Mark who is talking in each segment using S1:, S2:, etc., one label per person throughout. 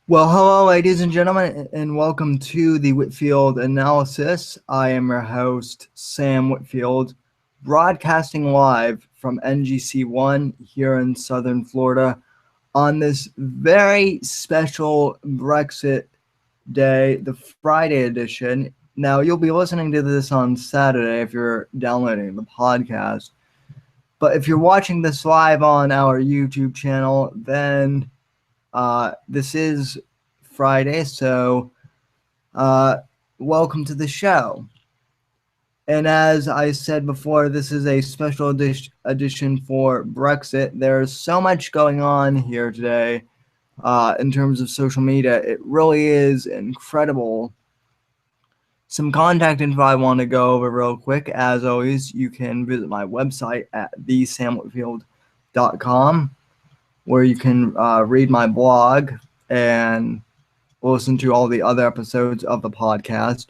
S1: Well, hello, ladies and gentlemen, and welcome to the Whitfield Analysis. I am your host, Sam Whitfield, broadcasting live from NGC1 here in Southern Florida on this very special Brexit day, the Friday edition. Now, you'll be listening to this on Saturday if you're downloading the podcast. But if you're watching this live on our YouTube channel, then this is Friday, so uh, welcome to the show. And as I said before, this is a special edition for Brexit. There's so much going on here today in terms of social media. It really is incredible. Some contact info I want to go over real quick. As always, you can visit my website at thesamwhitfield.com, where you can read my blog and listen to all the other episodes of the podcast.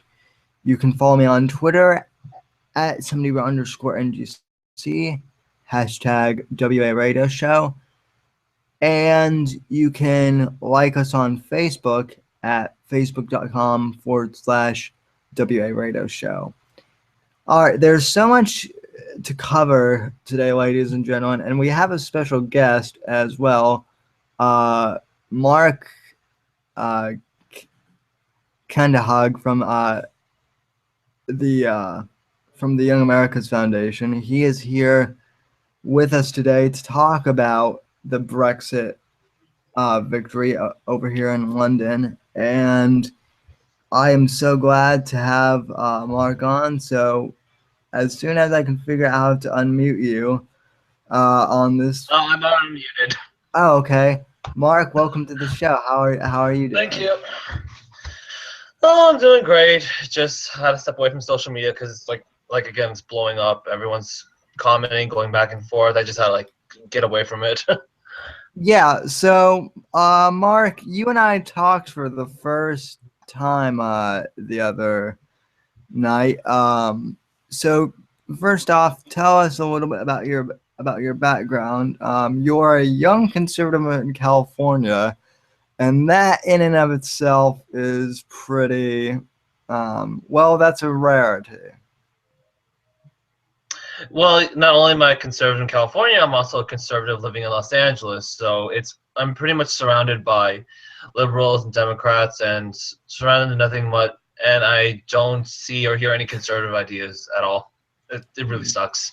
S1: You can follow me on Twitter at somebody_NGC, hashtag WA Radio Show. And you can like us on Facebook at facebook.com/WA Radio Show. All right, there's so much to cover today, ladies and gentlemen, and we have a special guest as well, Mark Kendahug from the Young Americas Foundation. He is here with us today to talk about the Brexit victory over here in London, and I am so glad to have Mark on. So as soon as I can figure out how to unmute you on this.
S2: Oh, I'm unmuted.
S1: Oh, okay. Mark, welcome to the show. How are you doing?
S2: Thank you. Oh, I'm doing great. Just had to step away from social media because, like again, it's blowing up. Everyone's commenting, going back and forth. I just had to get away from it.
S1: Yeah. So, Mark, you and I talked for the first time the other night. So first off, tell us a little bit about your background. You're a young conservative in California, and that in and of itself is pretty well, that's a rarity.
S2: Well, not only am I a conservative in California, I'm also a conservative living in Los Angeles. So I'm pretty much surrounded by liberals and Democrats, and surrounded in nothing but. And I don't see or hear any conservative ideas at all. It really sucks.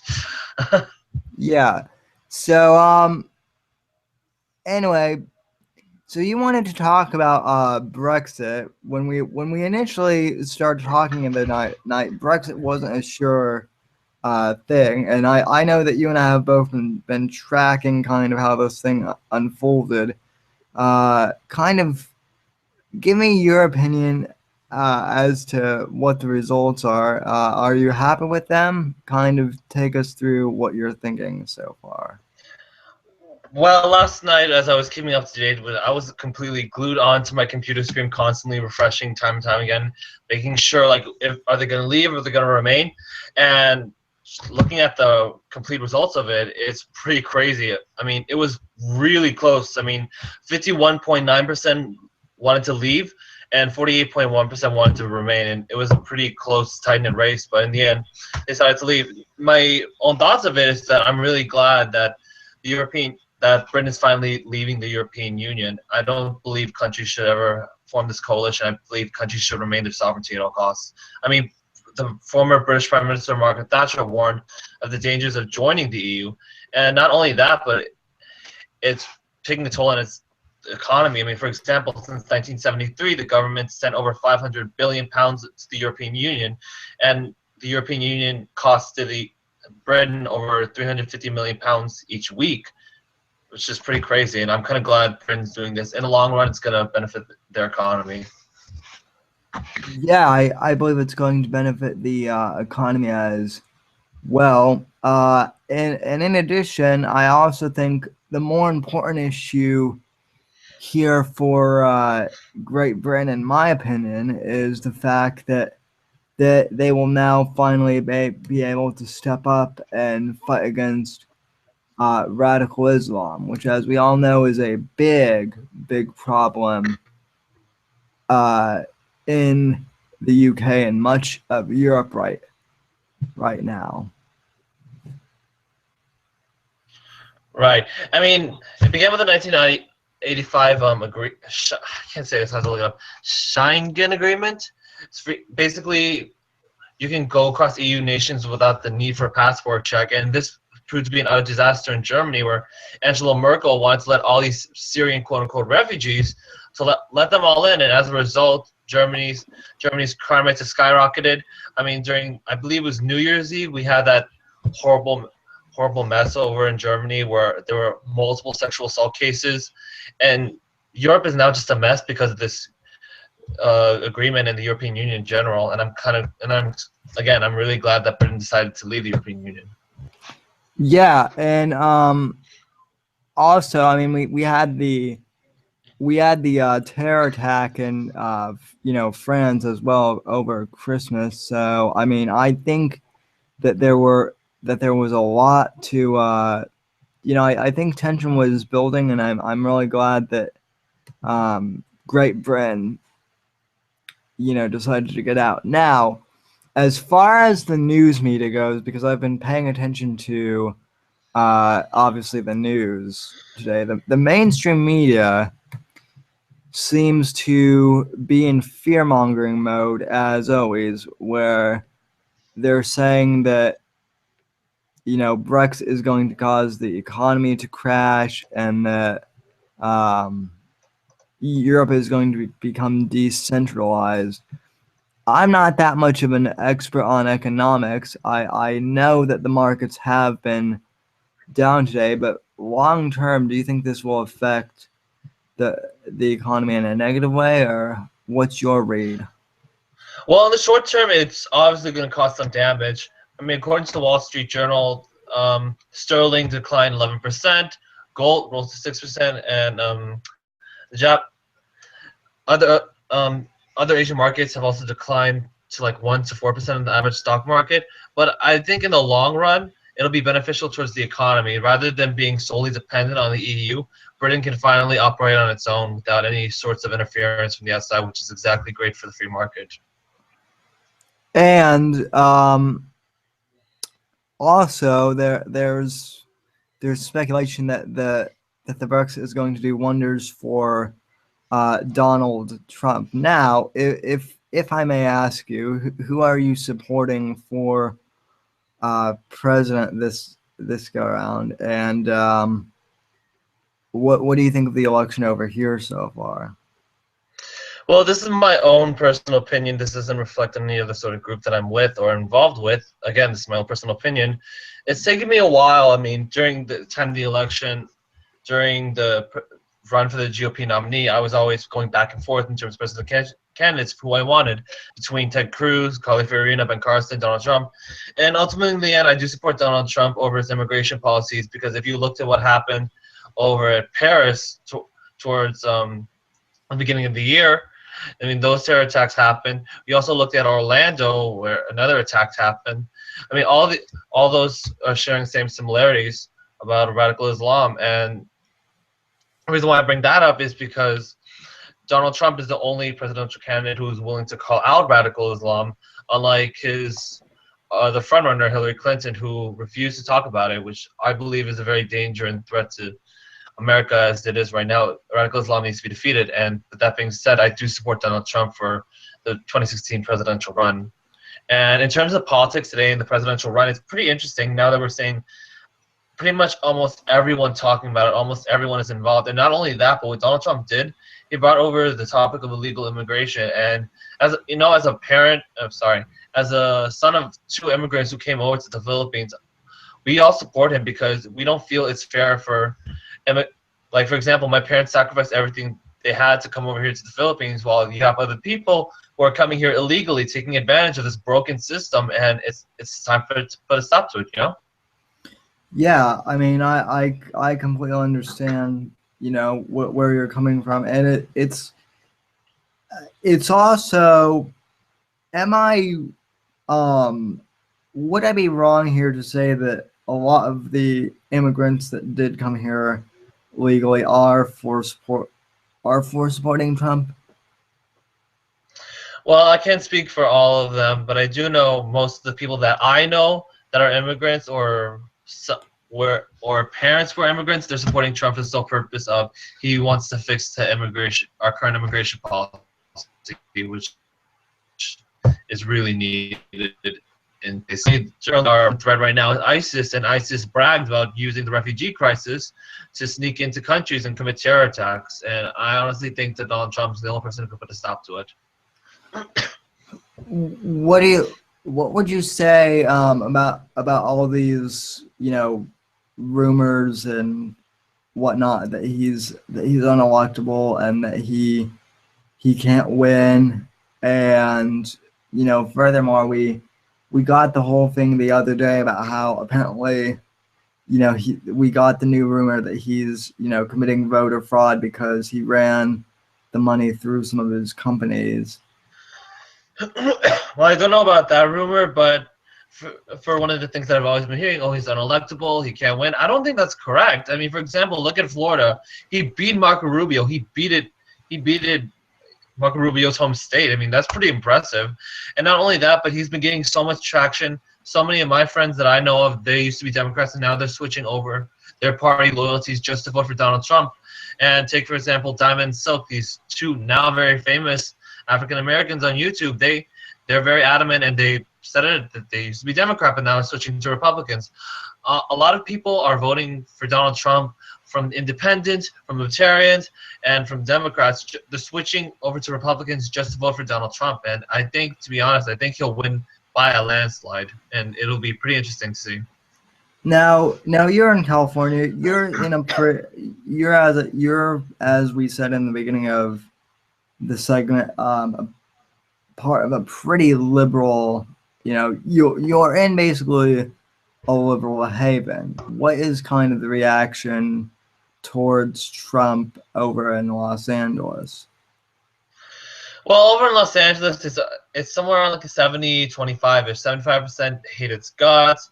S1: Yeah. So anyway, so you wanted to talk about Brexit. When we initially started talking in the night, Brexit wasn't a sure thing, and I know that you and I have both been tracking kind of how this thing unfolded. Kind of give me your opinion as to what the results are. Are you happy with them? Kind of take us through what you're thinking so far.
S2: Well, last night, as I was keeping up to date with it, I was completely glued onto my computer screen, constantly refreshing time and time again, making sure, if are they going to leave or are they going to remain? And looking at the complete results of it, it's pretty crazy. I mean, it was really close. I mean, 51.9% wanted to leave, and 48.1% wanted to remain, and it was a pretty close, tight-knit race. But in the end, they decided to leave. My own thoughts of it is that I'm really glad that Britain is finally leaving the European Union. I don't believe countries should ever form this coalition. I believe countries should remain their sovereignty at all costs. I mean, the former British Prime Minister Margaret Thatcher warned of the dangers of joining the EU, and not only that, but it's taking a toll on its economy. I mean, for example, since 1973, the government sent over 500 billion pounds to the European Union, and the European Union costed Britain over 350 million pounds each week, which is pretty crazy. And I'm kind of glad Britain's doing this. In the long run, it's going to benefit their economy.
S1: Yeah, I believe it's going to benefit the economy as well. And in addition, I also think the more important issue here for Great Britain, in my opinion, is the fact that they will now finally be able to step up and fight against radical Islam, which, as we all know, is a big problem uh, in the UK and much of Europe right now.
S2: Right. I mean, it began with the 1985 I can't say this. I have to look it up. Schengen Agreement. It's basically you can go across EU nations without the need for a passport check, and this proved to be an utter disaster in Germany, where Angela Merkel wanted to let all these Syrian quote-unquote refugees to let them all in, and as a result, Germany's crime rates have skyrocketed. I mean, during I believe it was New Year's Eve, we had that horrible mess over in Germany where there were multiple sexual assault cases, and Europe is now just a mess because of this agreement in the European Union in general. And I'm really glad that Britain decided to leave the European Union.
S1: Yeah, and also, I mean, we had the terror attack in France as well over Christmas. So I mean, I think that there was a lot to I think tension was building, and I'm really glad that Great Britain decided to get out. Now, as far as the news media goes, because I've been paying attention to obviously the news today, the mainstream media seems to be in fear mongering mode as always, where they're saying that Brexit is going to cause the economy to crash, and that um, Europe is going to become decentralized. I'm not that much of an expert on economics. I know that the markets have been down today, but long term, do you think this will affect the economy in a negative way, or what's your read?
S2: Well, in the short term, it's obviously going to cause some damage. I mean, according to the Wall Street Journal, sterling declined 11%, gold rose to 6%, and the Jap other other Asian markets have also declined to like 1 to 4% of the average stock market. But I think in the long run, it'll be beneficial towards the economy rather than being solely dependent on the EU. Britain can finally operate on its own without any sorts of interference from the outside, which is exactly great for the free market.
S1: And also there's speculation that the Brexit is going to do wonders for Donald Trump. Now, if I may ask you, who are you supporting for president this go around, and what do you think of the election over here so far?
S2: Well, this is my own personal opinion. This doesn't reflect any other sort of group that I'm with or involved with. Again, this is my own personal opinion. It's taken me a while. I mean, during the time of the election, during the run for the GOP nominee, I was always going back and forth in terms of presidential candidates who I wanted between Ted Cruz, Carly Fiorina, Ben Carson, Donald Trump. And ultimately, in the end, I do support Donald Trump over his immigration policies because if you looked at what happened over at Paris towards the beginning of the year, I mean, those terror attacks happened. We also looked at Orlando, where another attack happened. I mean, all those are sharing the same similarities about radical Islam. And the reason why I bring that up is because Donald Trump is the only presidential candidate who is willing to call out radical Islam, unlike his the frontrunner Hillary Clinton, who refused to talk about it, which I believe is a very dangerous and threat to America as it is right now. Radical Islam needs to be defeated. And with that being said, I do support Donald Trump for the 2016 presidential run. And in terms of politics today in the presidential run, it's pretty interesting now that we're saying pretty much almost everyone talking about it, almost everyone is involved. And not only that, but what Donald Trump did, he brought over the topic of illegal immigration. And as you know, as a parent, I'm sorry, as a son of two immigrants who came over to the Philippines, we all support him because we don't feel it's fair for like, for example, my parents sacrificed everything they had to come over here to the Philippines, while you have other people who are coming here illegally, taking advantage of this broken system, and it's time for it to put a stop to it. You know?
S1: Yeah, I mean, I completely understand, where you're coming from, and it's also, am I would I be wrong here to say that a lot of the immigrants that did come here legally are for supporting Trump?
S2: Well, I can't speak for all of them, but I do know most of the people that I know that are immigrants or parents were immigrants. They're supporting Trump for the sole purpose of he wants to fix the immigration, our current immigration policy, which is really needed. And basically, our threat right now is ISIS, and ISIS bragged about using the refugee crisis to sneak into countries and commit terror attacks. And I honestly think that Donald Trump's the only person who could put a stop to it.
S1: What would you say about all these rumors and whatnot that he's unelectable and that he can't win, and furthermore we got the whole thing the other day about how apparently we got the new rumor that he's committing voter fraud because he ran the money through some of his companies.
S2: Well, I don't know about that rumor, but for one of the things that I've always been hearing, oh, he's unelectable, he can't win. I don't think that's correct. I mean, for example, look at Florida. He beat Marco Rubio. He beat it. Marco Rubio's home state. I mean, that's pretty impressive. And not only that, but he's been getting so much traction. So many of my friends that I know of, they used to be Democrats, and now they're switching over their party loyalties just to vote for Donald Trump. And take, for example, Diamond Silk, these two now very famous African Americans on YouTube. They're very adamant, and they said it that they used to be Democrat, but now they're switching to Republicans. A lot of people are voting for Donald Trump from independents, from libertarians, and from Democrats. They're switching over to Republicans just to vote for Donald Trump. And I think, to be honest, I think he'll win by a landslide, and it'll be pretty interesting to see.
S1: Now you're in California. You're, as we said in the beginning of the segment, a part of a pretty liberal. You're in basically a liberal haven. What is kind of the reaction towards Trump over in Los Angeles?
S2: Well, over in Los Angeles, it's somewhere around like a 70-25. If 75% hate its guts,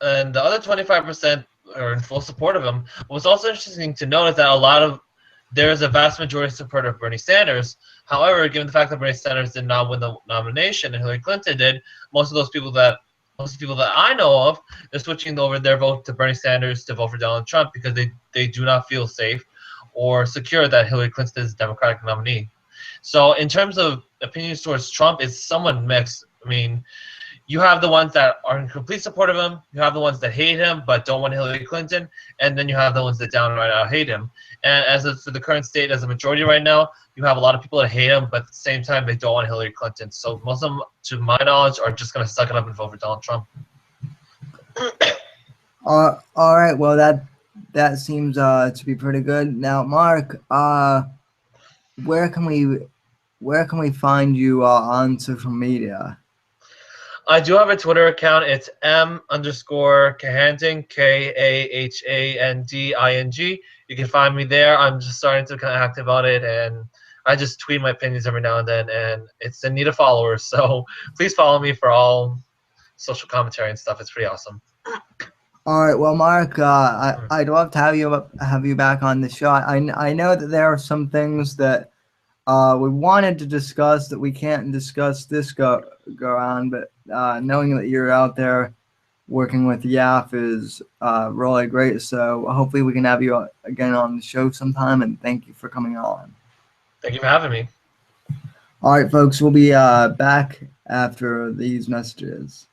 S2: and the other 25% are in full support of him. What's also interesting to note is that there is a vast majority supporter of Bernie Sanders. However, given the fact that Bernie Sanders did not win the nomination and Hillary Clinton did, most of the people that I know of, they're switching over their vote to Bernie Sanders to vote for Donald Trump because they do not feel safe or secure that Hillary Clinton is the Democratic nominee. So in terms of opinions towards Trump, it's somewhat mixed. I mean, you have the ones that are in complete support of him, you have the ones that hate him but don't want Hillary Clinton, and then you have the ones that downright hate him. And as of for the current state, as a majority right now, you have a lot of people that hate him, but at the same time, they don't want Hillary Clinton. So most of them, to my knowledge, are just going to suck it up and vote for Donald Trump.
S1: All right. Well, that seems to be pretty good. Now, Mark, where can we find you on social media?
S2: I do have a Twitter account. It's m_Kahanding, KAHANDING. You can find me there. I'm just starting to kind of active on it, and I just tweet my opinions every now and then, and it's in need of followers. So please follow me for all social commentary and stuff. It's pretty awesome.
S1: All right. Well, Mark, I'd love to have you back on the show. I know that there are some things that we wanted to discuss that we can't discuss this go on, but knowing that you're out there working with YAF is really great. So hopefully we can have you again on the show sometime, and thank you for coming on.
S2: Thank you for having me.
S1: All right, folks, we'll be back after these messages.